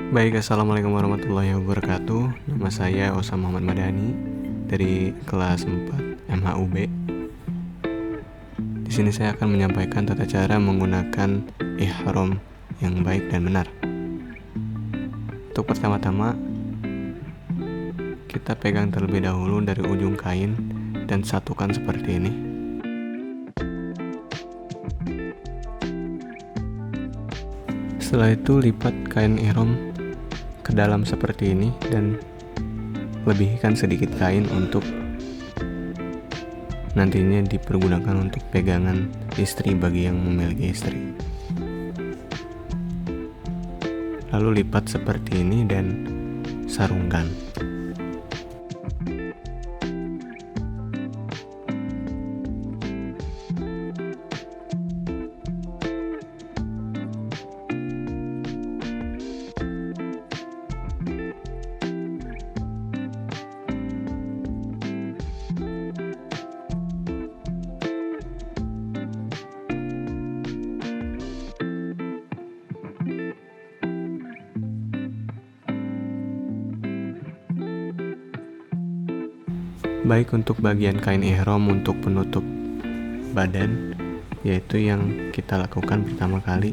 Baik, assalamualaikum warahmatullahi wabarakatuh. Nama saya Osam Muhammad Madani dari kelas 4 MHUB. Di sini saya akan menyampaikan tata cara menggunakan ihram yang baik dan benar. Untuk pertama-tama, kita pegang terlebih dahulu dari ujung kain dan satukan seperti ini. Setelah itu lipat kain ihram ke dalam seperti ini dan lebihkan sedikit kain untuk nantinya dipergunakan untuk pegangan istri bagi yang memiliki istri. Lalu lipat seperti ini dan sarungkan. Baik untuk bagian kain ihram untuk penutup badan, yaitu yang kita lakukan pertama kali,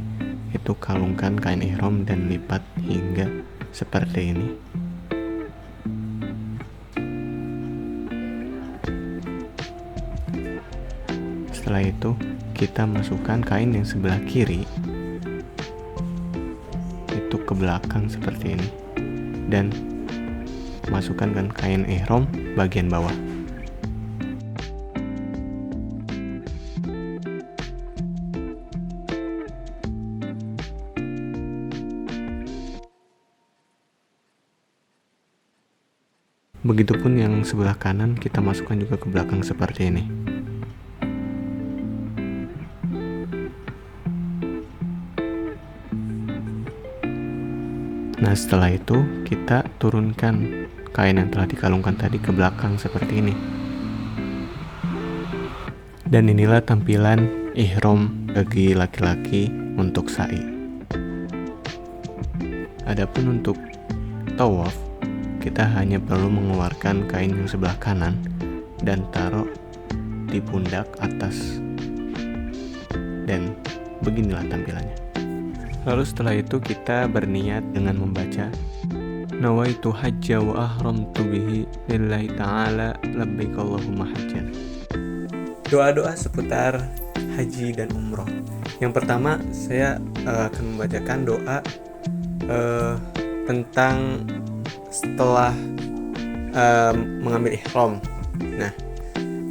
itu kalungkan kain ihram dan lipat hingga seperti ini. Setelah itu kita masukkan kain yang sebelah kiri itu ke belakang seperti ini dan masukkan kan kain ihram bagian bawah. Begitupun yang sebelah kanan kita masukkan juga ke belakang seperti ini. Nah, setelah itu kita turunkan kain yang telah dikalungkan tadi ke belakang seperti ini. Dan inilah tampilan ihram bagi laki-laki untuk sa'i. Adapun untuk tawaf, kita hanya perlu mengeluarkan kain yang sebelah kanan dan taruh di pundak atas. Dan beginilah tampilannya. Lalu setelah itu kita berniat dengan membaca Nawaitu hajja wa ahramtu bihi lillahi ta'ala labbaik Allahumma hajjan. Doa-doa seputar haji dan umroh. Yang pertama saya akan membacakan doa tentang setelah mengambil ihram. Nah,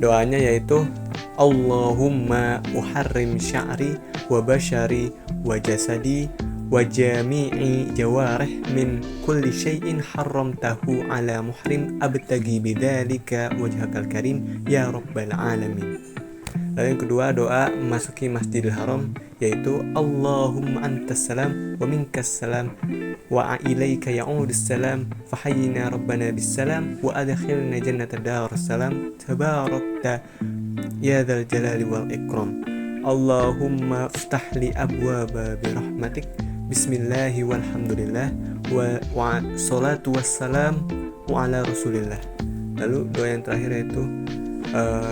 doanya yaitu Allahumma uharrim sya'ri wa bashari wa jasadi wa jami'i jawarih min kulli syai'in harramtahu ala muhrim abtagi bidzalika wajhakal karim ya rabbal alamin. Lalu yang kedua, doa memasuki Masjidil Haram yaitu Allahumma antas salam wa minkas salam wa ilaika ya'udus salam fahayyina rabbana bis salam wa adkhilna jannata darus salam tabarakta ya dzal jalali wal ikram. Allahumma iftah li abwaba bi rahmatik bismillahi walhamdulillah wa salatu wassalam wa ala rasulillah. Lalu doa yang terakhir yaitu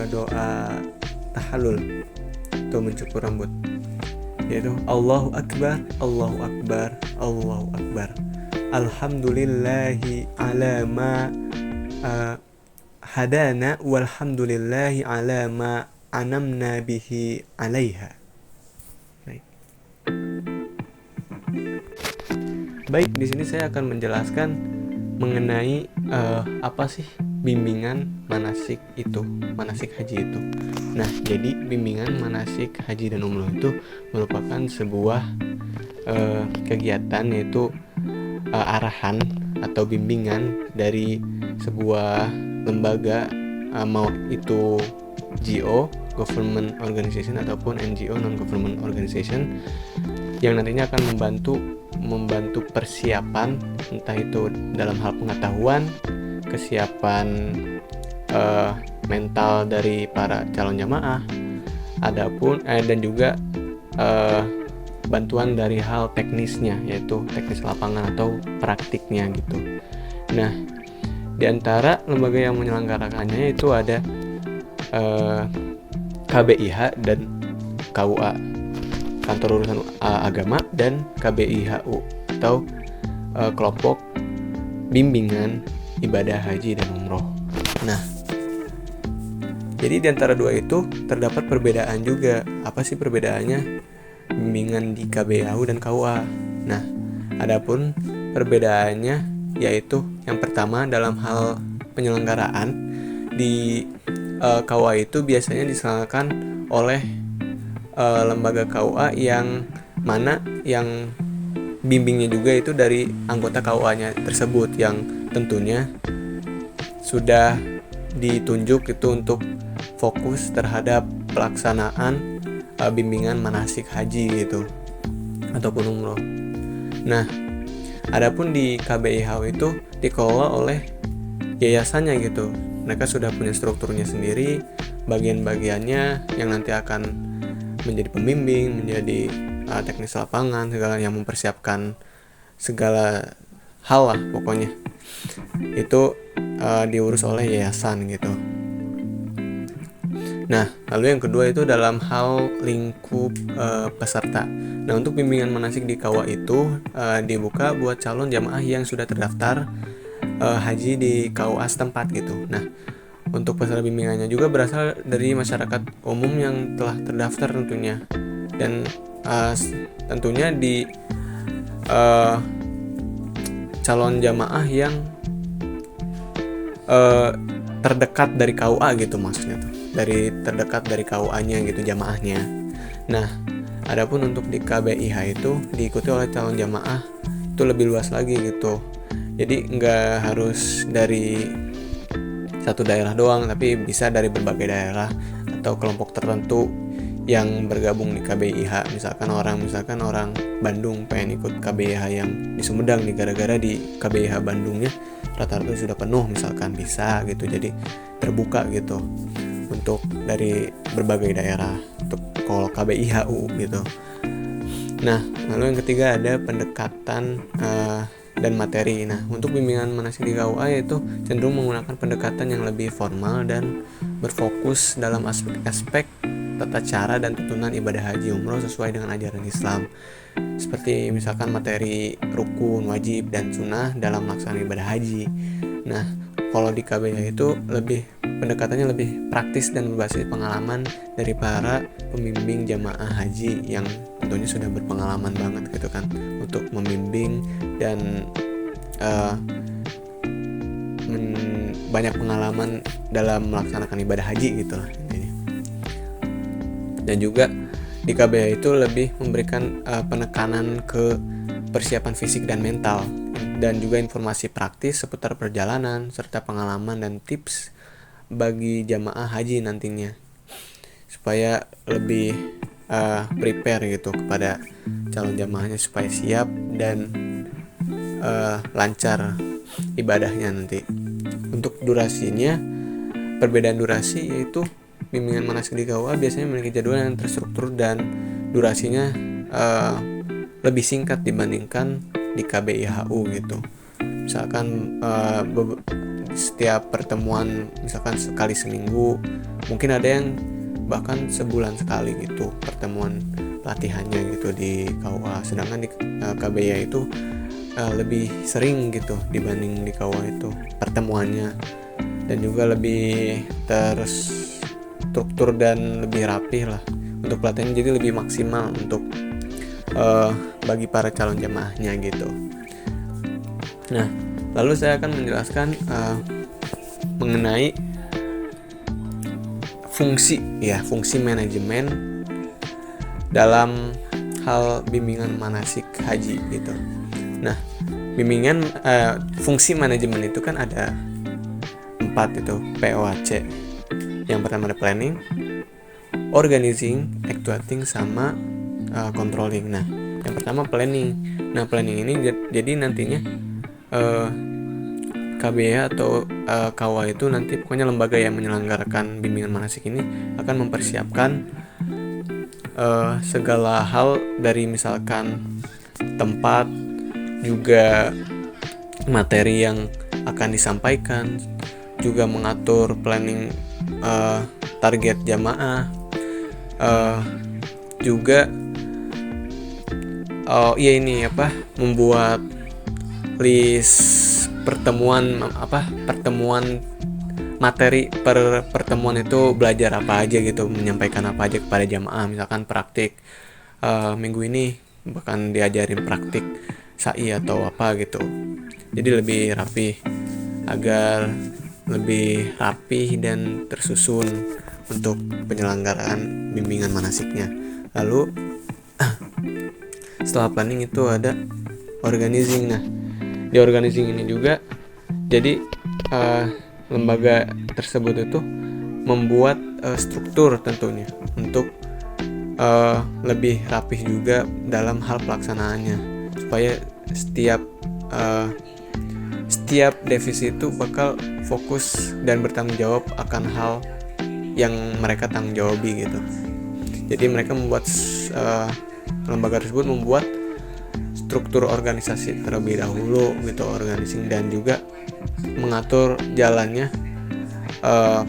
doa tahallul atau mencukur rambut, yaitu Allahu Akbar, Allahu Akbar, Allahu Akbar, alhamdulillahi ala ma hadana walhamdulillahi ala ma anamna bihi alaiha. Baik, di sini saya akan menjelaskan mengenai apa sih bimbingan manasik itu, manasik haji itu. Nah, jadi bimbingan manasik haji dan umroh itu merupakan sebuah kegiatan, yaitu arahan atau bimbingan dari sebuah lembaga, mau itu GO, government organization, ataupun NGO, non-government organization, yang nantinya akan membantu persiapan, entah itu dalam hal pengetahuan, kesiapan mental dari para calon jamaah, dan juga bantuan dari hal teknisnya, yaitu teknis lapangan atau praktiknya gitu. Nah, di antara lembaga yang menyelenggarakannya itu ada KBIH dan KUA, Kantor Urusan Agama, dan KBIHU atau kelompok bimbingan ibadah haji dan umroh. Nah, jadi di antara dua itu terdapat perbedaan juga. Apa sih perbedaannya bimbingan di KBIHU dan KUA? Nah, adapun perbedaannya yaitu yang pertama dalam hal penyelenggaraan di KUA itu biasanya diselenggarakan oleh lembaga KUA yang mana yang bimbingnya juga itu dari anggota KUA-nya tersebut yang tentunya sudah ditunjuk itu untuk fokus terhadap pelaksanaan bimbingan manasik haji gitu ataupun umroh. Nah, adapun di KBIH itu dikelola oleh yayasannya gitu. Mereka sudah punya strukturnya sendiri, bagian-bagiannya yang nanti akan menjadi pembimbing, menjadi teknis lapangan, segala yang mempersiapkan segala hal lah pokoknya. Itu diurus oleh yayasan gitu. Nah, lalu yang kedua itu dalam hal lingkup peserta. Nah, untuk bimbingan manasik di KUA itu dibuka buat calon jamaah yang sudah terdaftar haji di KUA setempat gitu. Nah, untuk peserta bimbingannya juga berasal dari masyarakat umum yang telah terdaftar tentunya. Dan tentunya di calon jamaah yang terdekat dari KUA gitu maksudnya tuh. Terdekat dari KUA-nya gitu jamaahnya. Nah, adapun untuk di KBIH itu diikuti oleh calon jamaah itu lebih luas lagi gitu. Jadi nggak harus dari satu daerah doang, tapi bisa dari berbagai daerah atau kelompok tertentu yang bergabung di KBIH. Misalkan orang Bandung pengen ikut KBIH yang di Sumedang nih, gara-gara di KBIH Bandungnya rata-rata sudah penuh misalkan, bisa gitu. Jadi terbuka gitu untuk dari berbagai daerah untuk kalau KBIHU gitu. Nah, lalu yang ketiga ada pendekatan dan materi. Nah, untuk bimbingan manasik di KUA yaitu cenderung menggunakan pendekatan yang lebih formal dan berfokus dalam aspek-aspek tata cara dan tuntunan ibadah haji umroh sesuai dengan ajaran Islam. Seperti misalkan materi rukun, wajib, dan sunnah dalam melaksanakan ibadah haji. Nah, kalau di KBIH itu pendekatannya lebih praktis dan berbasis pengalaman dari para pembimbing jamaah haji yang tentunya sudah berpengalaman banget gitu kan untuk membimbing dan banyak pengalaman dalam melaksanakan ibadah haji gitu lah intinya. Dan juga di KBIH itu lebih memberikan penekanan ke persiapan fisik dan mental, dan juga informasi praktis seputar perjalanan serta pengalaman dan tips bagi jamaah haji nantinya supaya lebih prepare gitu kepada calon jamaahnya supaya siap dan lancar ibadahnya nanti. Untuk durasinya, perbedaan durasi yaitu bimbingan manasik di KUA biasanya memiliki jadwal yang terstruktur dan durasinya lebih singkat dibandingkan di KBIHU gitu. Misalkan setiap pertemuan misalkan sekali seminggu, mungkin ada yang bahkan sebulan sekali gitu pertemuan latihannya gitu di KUA. Sedangkan di KBIH itu lebih sering gitu dibanding di KUA itu pertemuannya, dan juga lebih terstruktur dan lebih rapih lah untuk pelatihannya, jadi lebih maksimal untuk bagi para calon jamaahnya gitu. Nah, lalu saya akan menjelaskan mengenai fungsi manajemen dalam hal bimbingan manasik haji gitu. Nah, fungsi manajemen itu kan ada 4 itu, POAC. Yang pertama ada planning, organizing, actuating, sama controlling. Nah, yang pertama planning. Nah, planning ini jadi nantinya KBH atau KUA itu nanti pokoknya lembaga yang menyelenggarakan bimbingan manasik ini akan mempersiapkan segala hal dari misalkan tempat, juga materi yang akan disampaikan, juga mengatur planning target jamaah, juga membuat list pertemuan materi per pertemuan itu belajar apa aja gitu, menyampaikan apa aja kepada jamaah. Misalkan praktik minggu ini bahkan diajarin praktik sa'i atau apa gitu, jadi lebih rapi, agar lebih rapi dan tersusun untuk penyelenggaraan bimbingan manasiknya. Lalu setelah planning itu ada organizing. Nah, di organizing ini juga jadi lembaga tersebut itu membuat struktur tentunya untuk lebih rapih juga dalam hal pelaksanaannya, supaya setiap divisi itu bakal fokus dan bertanggung jawab akan hal yang mereka tanggung jawabi gitu. Jadi mereka membuat lembaga tersebut membuat struktur organisasi terlebih dahulu gitu, organizing, dan juga mengatur jalannya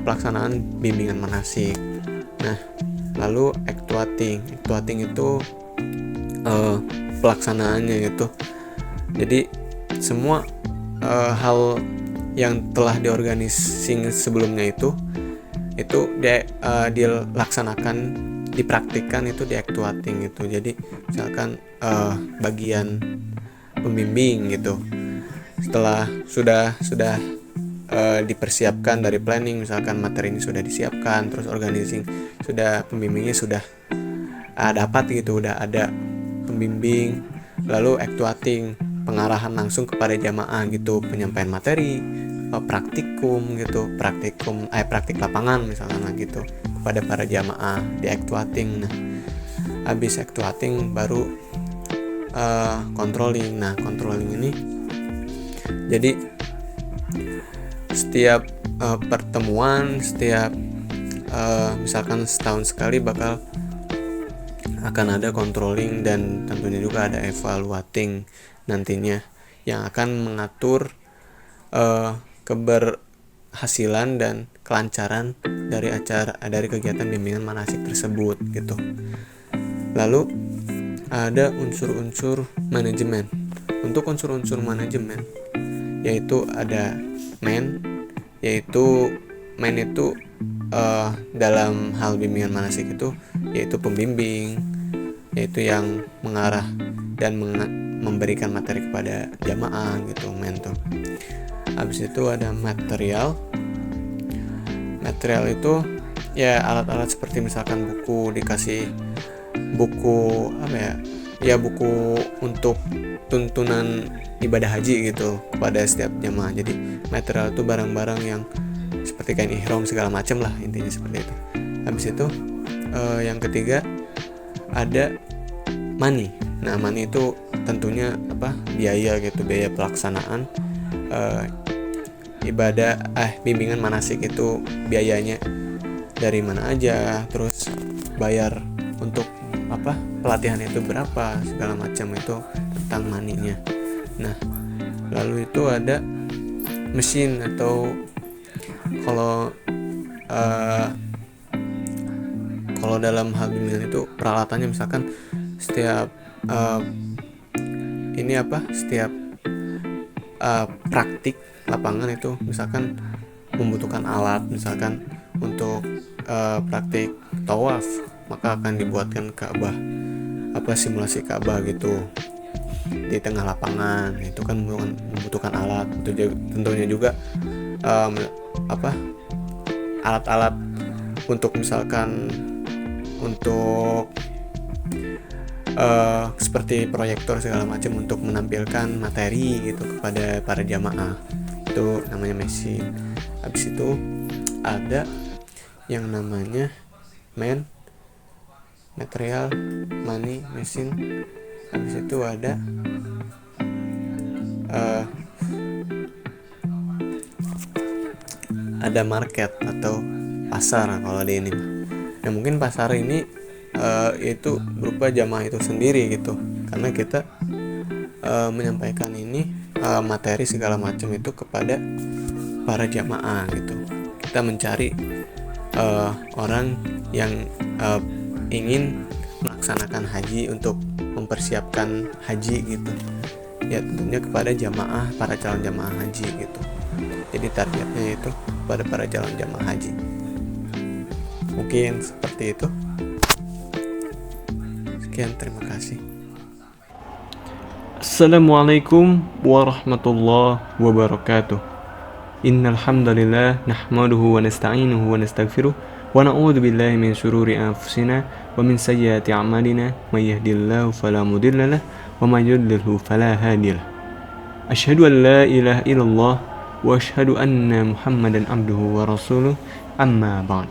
pelaksanaan bimbingan manasik. Nah, lalu actuating itu pelaksanaannya gitu. Jadi semua hal yang telah diorganising sebelumnya itu dilaksanakan, dipraktikkan itu di actuating gitu. Jadi misalkan bagian pembimbing gitu, setelah sudah dipersiapkan dari planning, misalkan materi ini sudah disiapkan, terus organizing sudah, pembimbingnya sudah dapat gitu, udah ada pembimbing, lalu actuating, pengarahan langsung kepada jamaah gitu, penyampaian materi, praktikum praktik lapangan misalkan gitu kepada para jamaah di actuating. Nah, habis actuating baru controlling. Nah, controlling ini jadi setiap pertemuan, setiap misalkan setahun sekali akan ada controlling, dan tentunya juga ada evaluating nantinya yang akan mengatur keberhasilan dan kelancaran dari kegiatan bimbingan manasik tersebut gitu. Lalu ada unsur-unsur manajemen. Untuk unsur-unsur manajemen yaitu ada man itu dalam hal bimbingan manasik itu yaitu pembimbing, yaitu yang mengarah dan memberikan materi kepada jamaah gitu, mentor. Habis itu ada material itu ya alat-alat seperti misalkan dikasih buku buku untuk tuntunan ibadah haji gitu kepada setiap jamaah. Jadi material itu barang-barang yang seperti kain ihram segala macam lah, intinya seperti itu. Habis itu yang ketiga ada money. Nah, money itu tentunya biaya gitu, biaya pelaksanaan bimbingan manasik itu, biayanya dari mana aja, terus bayar untuk pelatihan itu berapa, segala macam itu tentang money-nya. Nah, lalu itu ada mesin, atau kalau dalam hal bimbingan itu peralatannya, misalkan setiap praktik lapangan itu misalkan membutuhkan alat, misalkan untuk praktik tawaf, maka akan dibuatkan Ka'bah, simulasi Ka'bah gitu di tengah lapangan. Itu kan membutuhkan alat. Tentunya juga alat-alat untuk misalkan seperti proyektor segala macam untuk menampilkan materi gitu kepada para jamaah, itu namanya mesin. Habis itu ada yang namanya material, money, mesin. Habis itu ada market atau pasar kalau di ini. Nah, mungkin pasar ini itu berupa jamaah itu sendiri gitu, karena kita menyampaikan ini materi segala macam itu kepada para jamaah gitu. Kita mencari orang yang ingin melaksanakan haji untuk mempersiapkan haji gitu ya, tentunya kepada jamaah, para calon jamaah haji gitu. Jadi targetnya itu pada para calon jamaah haji. Mungkin seperti itu. Sekian, terima kasih. Assalamualaikum warahmatullahi wabarakatuh. Innal hamdalillah nahmaduhu wa nasta'inuhu wa nastaghfiruh wa na'udzu billahi min shururi anfusina wa min sayyiati a'malina may yahdihillahu fala mudilla lahu wa may yudlilhu fala hadiya lahu. Asyhadu an la ilaha illallah wa asyhadu anna Muhammadan abduhu wa rasuluh, amma ba'd.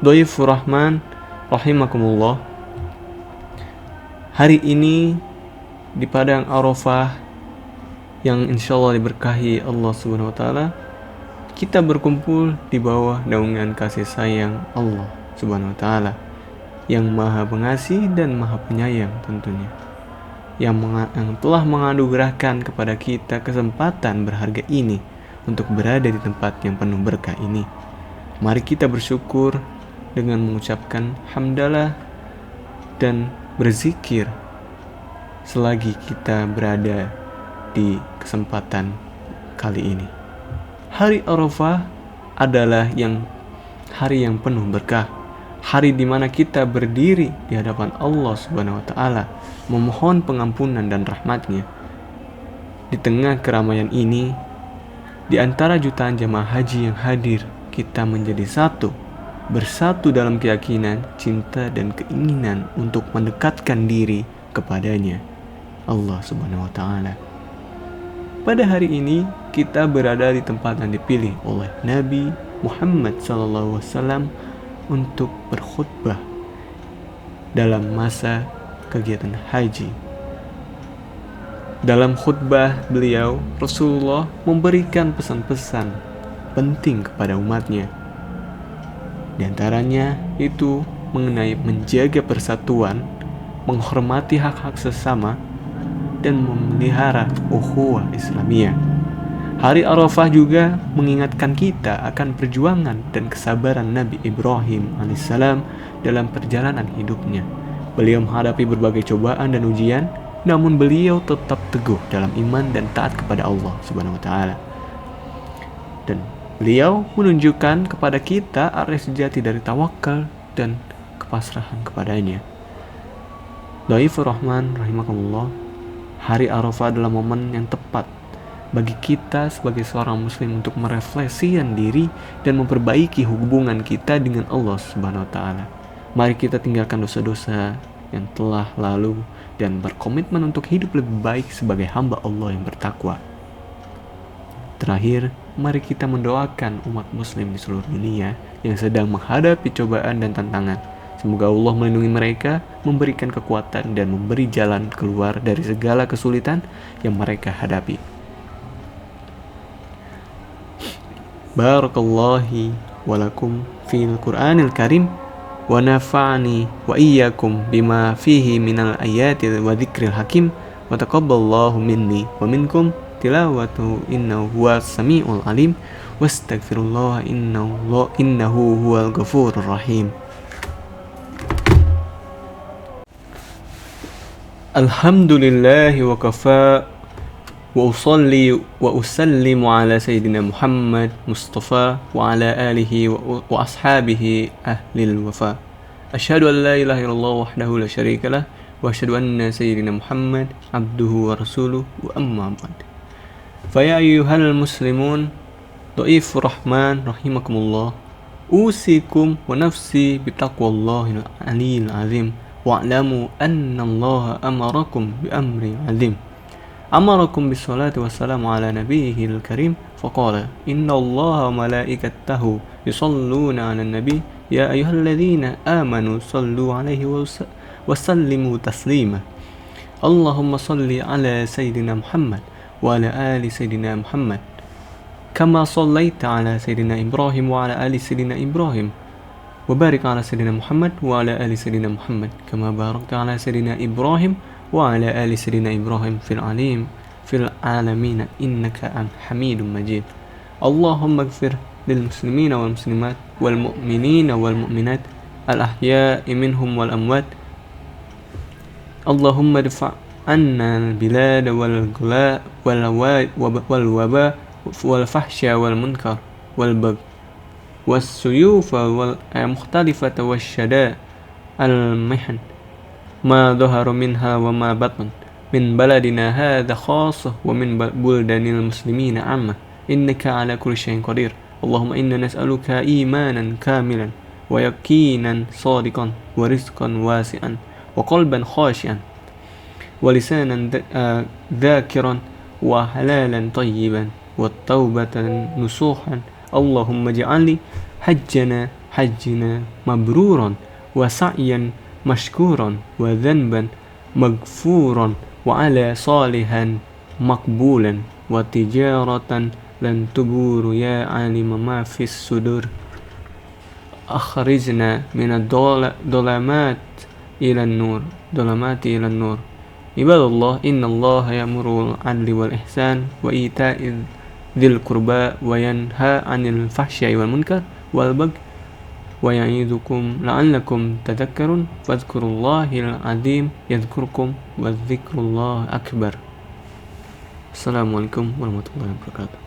Dhaifur Rahman rahimakumullah. Hari ini di padang Arafah yang insyaallah diberkahi Allah Subhanahu wa taala, kita berkumpul di bawah naungan kasih sayang Allah Subhanahu wa taala yang Maha Pengasih dan Maha Penyayang tentunya, yang telah menganugerahkan kepada kita kesempatan berharga ini untuk berada di tempat yang penuh berkah ini. Mari kita bersyukur dengan mengucapkan hamdalah dan berzikir selagi kita berada di kesempatan kali ini. Hari Arafah adalah hari yang penuh berkah, hari di mana kita berdiri di hadapan Allah Subhanahu wa taala memohon pengampunan dan rahmat-Nya. Di tengah keramaian ini, di antara jutaan jamaah haji yang hadir, kita menjadi bersatu dalam keyakinan, cinta dan keinginan untuk mendekatkan diri kepadanya, Allah Subhanahu wa taala. Pada hari ini kita berada di tempat yang dipilih oleh Nabi Muhammad SAW untuk berkhutbah dalam masa kegiatan haji. Dalam khutbah beliau, Rasulullah memberikan pesan-pesan penting kepada umatnya. Di antaranya itu mengenai menjaga persatuan, menghormati hak-hak sesama, dan memelihara ukhuwah Islamiyah. Hari Arafah juga mengingatkan kita akan perjuangan dan kesabaran Nabi Ibrahim alaihissalam dalam perjalanan hidupnya. Beliau menghadapi berbagai cobaan dan ujian, namun beliau tetap teguh dalam iman dan taat kepada Allah Subhanahu wa taala. Dan beliau menunjukkan kepada kita arti sejati dari tawakal dan kepasrahan kepadanya. Dhaifur Rahman rahimakumullah. Hari Arafah adalah momen yang tepat bagi kita sebagai seorang muslim untuk merefleksikan diri dan memperbaiki hubungan kita dengan Allah Subhanahu wa taala. Mari kita tinggalkan dosa-dosa yang telah lalu dan berkomitmen untuk hidup lebih baik sebagai hamba Allah yang bertakwa. Terakhir, mari kita mendoakan umat muslim di seluruh dunia yang sedang menghadapi cobaan dan tantangan. Semoga Allah melindungi mereka, memberikan kekuatan dan memberi jalan keluar dari segala kesulitan yang mereka hadapi. Barakallahu walakum fil Qur'anil Karim wa nafa'ani wa iyyakum bima fihi minal ayati wa dzikril hakim wa taqabbalallahu minni wa minkum tilawatu innahu huwas samiul alim wastaghfirullah innahu huwal ghafurur rahim. Alhamdulillahi wa kafa wa usalli wa usallimu ala sayyidina Muhammad Mustafa wa ala alihi wa ashabihi ahlil wafa. Asyhadu an la ilaha illallah wahdahu la syarika lah wa asyhadu anna sayyidina Muhammad abduhu wa rasuluh wa amma ba'd. Fa ya ayyuhal muslimun, Dhaifur Rahman rahimakumullah, usikum wa nafsi bitaqwallahil aliyil azim. Wa'lamu anna Allah amarakum bi amri azim. Amarakum bis salati wassalamu ala nabiyyil karim. Faqala inna Allah wa malaikatahu yusalluna ala nabi. Ya ayyuhalladzina amanu sallu alaihi wa sallimu taslima. Allahumma salli ala sayyidina Muhammad wa ala ali sayyidina Muhammad. كما صليت على سيدنا إبراهيم وعلى آل سيدنا إبراهيم وبارك على سيدنا محمد وعلى آل سيدنا محمد كما باركت على سيدنا إبراهيم وعلى آل سيدنا إبراهيم في العالمين إنك حميد مجيد. اللهم اغفر للمسلمين والمسلمات والمؤمنين والمؤمنات الأحياء منهم والأموات. اللهم ادفع عنا البلاد والغلاء والوباء والفحش والمنكر والبغي والسيوف والمختلفة والشداء المحن ما ظهر منها وما بطن من بلدنا هذا خاصة ومن بلدان المسلمين عامة إنك على كل شيء قدير. اللهم إنا نسألك إيمانا كاملا ويقينا صادقا ورزقا واسعا وقلبا خاشعا ولسانا ذاكرا وحلالا طيبا والتوبة نصوحا. اللهم اجعل لي حجنا مبرورا وسعيا مشكورا وذنبا مغفورا وعلى صالحا مقبولا وتجارة لن تبور يا عالم ما في الصدور. أخرجنا من الظلمات إلى النور. عباد الله إن الله يأمر بالعدل والإحسان وإيتاء ذي القربى وينهى عن الفحشاء والمنكر والبغي ويعظكم لعلكم تذكرون فاذكروا الله العظيم يذكركم وذكر الله أكبر. Assalamualaikum warahmatullahi wabarakatuh.